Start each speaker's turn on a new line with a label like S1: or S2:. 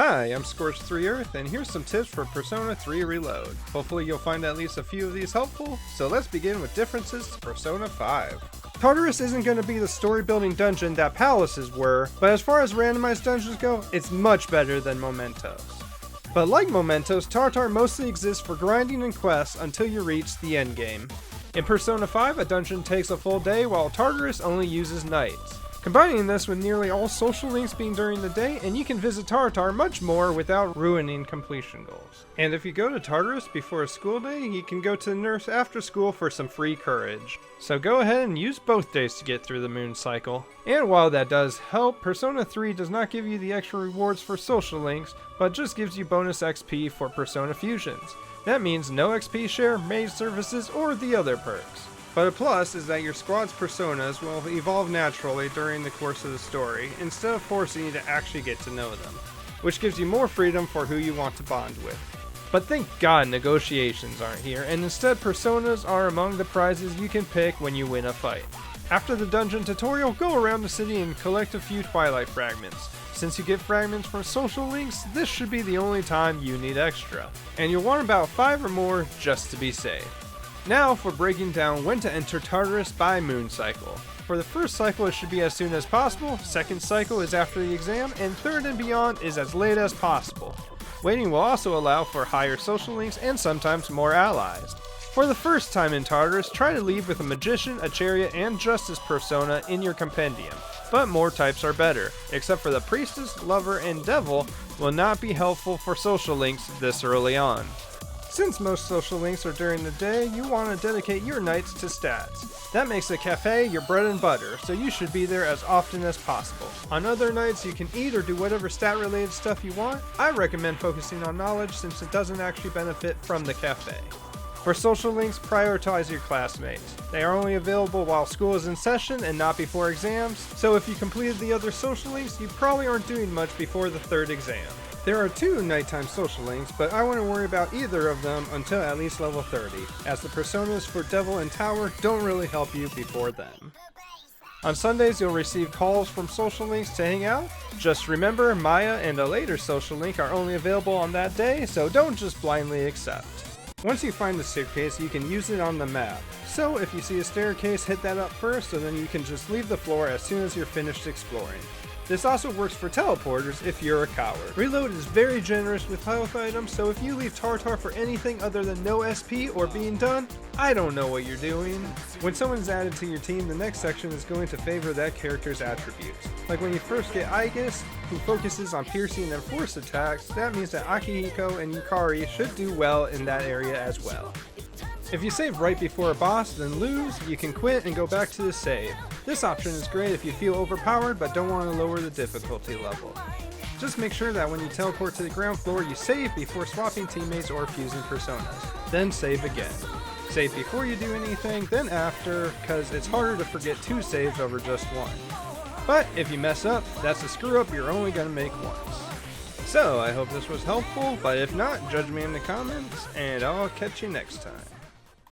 S1: Hi, I'm Scorched3Earth, and here's some tips for Persona 3 Reload. Hopefully you'll find at least a few of these helpful, so let's begin with differences to Persona 5. Tartarus isn't going to be the story-building dungeon that Palaces were, but as far as randomized dungeons go, it's much better than Mementos. But like Mementos, Tartar mostly exists for grinding and quests until you reach the endgame. In Persona 5, a dungeon takes a full day, while Tartarus only uses nights. Combining this with nearly all social links being during the day, and you can visit Tartar much more without ruining completion goals. And if you go to Tartarus before a school day, you can go to the nurse after school for some free courage. So go ahead and use both days to get through the moon cycle. And while that does help, Persona 3 does not give you the extra rewards for social links, but just gives you bonus XP for Persona fusions. That means no XP share, maid services, or the other perks. But a plus is that your squad's personas will evolve naturally during the course of the story, instead of forcing you to actually get to know them, which gives you more freedom for who you want to bond with. But thank God negotiations aren't here, and instead personas are among the prizes you can pick when you win a fight. After the dungeon tutorial, go around the city and collect a few Twilight fragments. Since you get fragments from social links, this should be the only time you need extra, and you'll want about 5 or more just to be safe. Now for breaking down when to enter Tartarus by moon cycle. For the first cycle it should be as soon as possible, second cycle is after the exam, and third and beyond is as late as possible. Waiting will also allow for higher social links and sometimes more allies. For the first time in Tartarus, try to leave with a Magician, a Chariot, and Justice persona in your compendium, but more types are better, except for the Priestess, Lover, and Devil will not be helpful for social links this early on. Since most social links are during the day, you want to dedicate your nights to stats. That makes the cafe your bread and butter, so you should be there as often as possible. On other nights, you can eat or do whatever stat-related stuff you want. I recommend focusing on knowledge since it doesn't actually benefit from the cafe. For social links, prioritize your classmates. They are only available while school is in session and not before exams, so if you completed the other social links, you probably aren't doing much before the third exam. There are 2 nighttime social links, but I wouldn't worry about either of them until at least level 30, as the personas for Devil and Tower don't really help you before then. On Sundays you'll receive calls from social links to hang out. Just remember, Maya and a later social link are only available on that day, so don't just blindly accept. Once you find the staircase, you can use it on the map. So if you see a staircase, hit that up first, and then you can just leave the floor as soon as you're finished exploring. This also works for teleporters if you're a coward. Reload is very generous with health items, so if you leave Tartar for anything other than no SP or being done, I don't know what you're doing. When someone's added to your team, the next section is going to favor that character's attributes. Like when you first get Aigis, who focuses on piercing and force attacks, that means that Akihiko and Yukari should do well in that area as well. If you save right before a boss, then lose, you can quit and go back to the save. This option is great if you feel overpowered but don't want to lower the difficulty level. Just make sure that when you teleport to the ground floor, you save before swapping teammates or fusing personas. Then save again. Save before you do anything, then after, cause it's harder to forget 2 saves over just 1. But if you mess up, that's a screw up you're only gonna make once. So I hope this was helpful, but if not, judge me in the comments, and I'll catch you next time.